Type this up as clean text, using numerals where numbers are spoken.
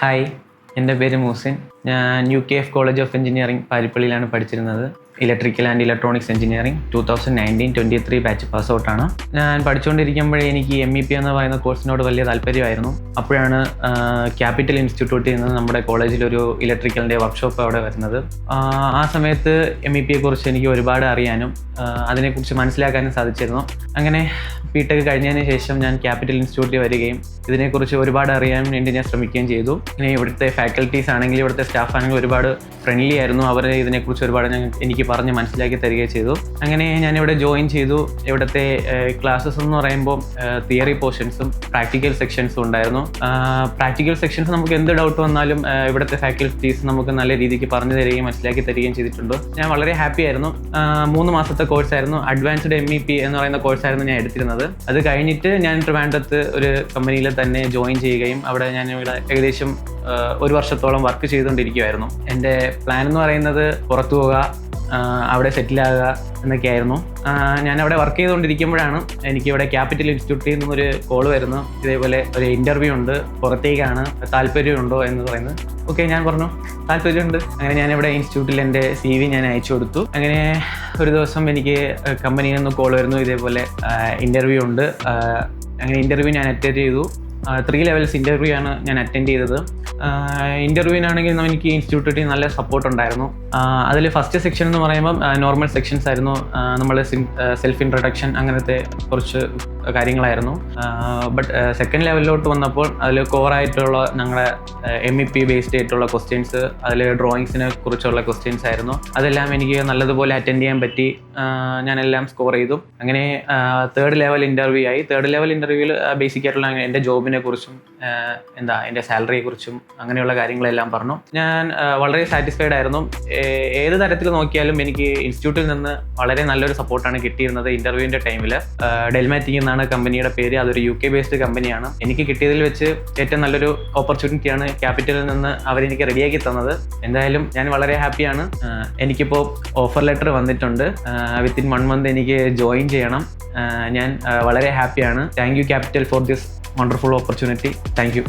Hi, എൻ്റെ പേര് മൂസിൻ. ഞാൻ UKF കോളേജ് ഓഫ് എഞ്ചിനീയറിംഗ് പാരിപ്പള്ളിയിലാണ് പഠിച്ചിരുന്നത്. Electrical and electronics engineering 2019-23 batch pass ഔട്ടാണ്. ഞാൻ പഠിച്ചുകൊണ്ടിരിക്കുമ്പോഴേ എനിക്ക് MEP എന്ന് പറയുന്ന കോഴ്സിനോട് വലിയ താല്പര്യമായിരുന്നു. അപ്പോഴാണ് ക്യാപിറ്റൽ ഇൻസ്റ്റിറ്റ്യൂട്ടിൽ നിന്ന് നമ്മുടെ കോളേജിലൊരു ഇലക്ട്രിക്കലിൻ്റെ വർക്ക്ഷോപ്പ് അവിടെ വരുന്നത്. ആ സമയത്ത് MEPയെക്കുറിച്ച് എനിക്ക് ഒരുപാട് അറിയാനും അതിനെക്കുറിച്ച് മനസ്സിലാക്കാനും സാധിച്ചിരുന്നു. അങ്ങനെ BTech കഴിഞ്ഞതിന് ശേഷം ഞാൻ ക്യാപിറ്റൽ ഇൻസ്റ്റിറ്റ്യൂട്ടിൽ വരികയും ഇതിനെക്കുറിച്ച് ഒരുപാട് അറിയാൻ വേണ്ടി ഞാൻ ശ്രമിക്കുകയും ചെയ്തു. ഇനി ഇവിടുത്തെ ഫാക്കൽറ്റീസ് ആണെങ്കിലും ഇവിടുത്തെ സ്റ്റാഫ് ആണെങ്കിലും ഒരുപാട് ഫ്രണ്ട്ലി ആയിരുന്നു. അവർ ഇതിനെക്കുറിച്ച് ഒരുപാട് എനിക്ക് പറഞ്ഞ് മനസ്സിലാക്കി തരികയും ചെയ്തു. അങ്ങനെ ഞാനിവിടെ ജോയിൻ ചെയ്തു. ഇവിടുത്തെ ക്ലാസ്സസ് എന്ന് പറയുമ്പോൾ തിയറി പോർഷൻസും പ്രാക്ടിക്കൽ സെക്ഷൻസും ഉണ്ടായിരുന്നു. പ്രാക്ടിക്കൽ സെക്ഷൻസ് നമുക്ക് എന്ത് ഡൗട്ട് വന്നാലും ഇവിടുത്തെ ഫാക്കൽറ്റീസ് നമുക്ക് നല്ല രീതിക്ക് പറഞ്ഞു തരികയും മനസ്സിലാക്കി തരികയും ചെയ്തിട്ടുണ്ട്. ഞാൻ വളരെ ഹാപ്പി ആയിരുന്നു. 3 മാസത്തെ കോഴ്സായിരുന്നു. അഡ്വാൻസ്ഡ് MEP എന്ന് പറയുന്ന കോഴ്സായിരുന്നു ഞാൻ എടുത്തിരുന്നത്. അത് കഴിഞ്ഞിട്ട് ഞാൻ ട്രിവാൻഡ്രത്ത് ഒരു കമ്പനിയിൽ തന്നെ ജോയിൻ ചെയ്യുകയും അവിടെ ഞാൻ ഇവിടെ ഏകദേശം 1 വർഷത്തോളം വർക്ക് ചെയ്തുകൊണ്ടിരിക്കുകയായിരുന്നു. എൻ്റെ പ്ലാൻ എന്ന് പറയുന്നത് പുറത്തു പോവുക, അവിടെ സെറ്റിലാകുക എന്നൊക്കെയായിരുന്നു. ഞാൻ അവിടെ വർക്ക് ചെയ്തുകൊണ്ടിരിക്കുമ്പോഴാണ് എനിക്കിവിടെ ക്യാപിറ്റൽ ഇൻസ്റ്റിറ്റ്യൂട്ടിൽ നിന്നൊരു കോൾ വരുന്നു. ഇതേപോലെ ഒരു ഇൻ്റർവ്യൂ ഉണ്ട്, പുറത്തേക്കാണ്, താല്പര്യമുണ്ടോ എന്ന് പറയുന്നത്. ഓക്കെ, ഞാൻ പറഞ്ഞു താല്പര്യമുണ്ട്. അങ്ങനെ ഞാനിവിടെ ഇൻസ്റ്റിറ്റ്യൂട്ടിൽ എൻ്റെ CV ഞാൻ അയച്ചു കൊടുത്തു. അങ്ങനെ ഒരു ദിവസം എനിക്ക് കമ്പനിയിൽ നിന്ന് കോൾ വരുന്നു, ഇതേപോലെ ഇൻ്റർവ്യൂ ഉണ്ട്. അങ്ങനെ ഇൻ്റർവ്യൂ ഞാൻ അറ്റൻഡ് ചെയ്തു. 3 ലെവൽസ് ഇൻ്റർവ്യൂ ആണ് ഞാൻ അറ്റൻഡ് ചെയ്തത്. ഇൻ്റർവ്യൂവിനാണെങ്കിൽ എനിക്ക് ഇൻസ്റ്റിറ്റ്യൂട്ടിൽ നല്ല സപ്പോർട്ട് ഉണ്ടായിരുന്നു. അതിൽ ഫസ്റ്റ് സെക്ഷൻ എന്ന് പറയുമ്പം നോർമൽ സെക്ഷൻസ് ആയിരുന്നു. നമ്മൾ സെൽഫ് ഇൻട്രൊഡക്ഷൻ അങ്ങനത്തെ കുറച്ച് കാര്യങ്ങളായിരുന്നു. ബട്ട് സെക്കൻഡ് ലെവലിലോട്ട് വന്നപ്പോൾ അതിൽ കോറായിട്ടുള്ള ഞങ്ങളുടെ MEP ബേസ്ഡ് ആയിട്ടുള്ള ക്വസ്റ്റ്യൻസ്, അതിൽ ഡ്രോയിങ്സിനെ കുറിച്ചുള്ള ക്വസ്റ്റ്യൻസ് ആയിരുന്നു. അതെല്ലാം എനിക്ക് നല്ലതുപോലെ അറ്റൻഡ് ചെയ്യാൻ പറ്റി. ഞാനെല്ലാം സ്കോർ ചെയ്തു. അങ്ങനെ തേർഡ് ലെവൽ ഇൻ്റർവ്യൂ ആയി. തേർഡ് ലെവൽ ഇൻ്റർവ്യൂവിൽ ബേസിക് ആയിട്ടുള്ള എൻ്റെ ജോബിനെ കുറിച്ചും എൻ്റെ സാലറിയെ കുറിച്ചും അങ്ങനെയുള്ള കാര്യങ്ങളെല്ലാം പറഞ്ഞു. ഞാൻ വളരെ സാറ്റിസ്ഫൈഡ് ആയിരുന്നു. ഏത് തരത്തിൽ നോക്കിയാലും എനിക്ക് ഇൻസ്റ്റിറ്റ്യൂട്ടിൽ നിന്ന് വളരെ നല്ലൊരു സപ്പോർട്ടാണ് കിട്ടിയിരുന്നത്. ഇൻ്റർവ്യൂവിൻ്റെ ടൈമിൽ ഡെൽമാറ്റിക് എന്നാണ് കമ്പനിയുടെ പേര്. അതൊരു UK ബേസ്ഡ് കമ്പനിയാണ്. എനിക്ക് കിട്ടിയതിൽ വെച്ച് ഏറ്റവും നല്ലൊരു ഓപ്പർച്യൂണിറ്റിയാണ് ക്യാപിറ്റലിൽ നിന്ന് അവരെനിക്ക് റെഡിയാക്കി തന്നത്. എന്തായാലും ഞാൻ വളരെ ഹാപ്പിയാണ്. എനിക്കിപ്പോൾ ഓഫർ ലെറ്റർ വന്നിട്ടുണ്ട്. വിത്തിൻ 1 month എനിക്ക് ജോയിൻ ചെയ്യണം. ഞാൻ വളരെ ഹാപ്പിയാണ്. Thank you capital for this wonderful opportunity. Thank you.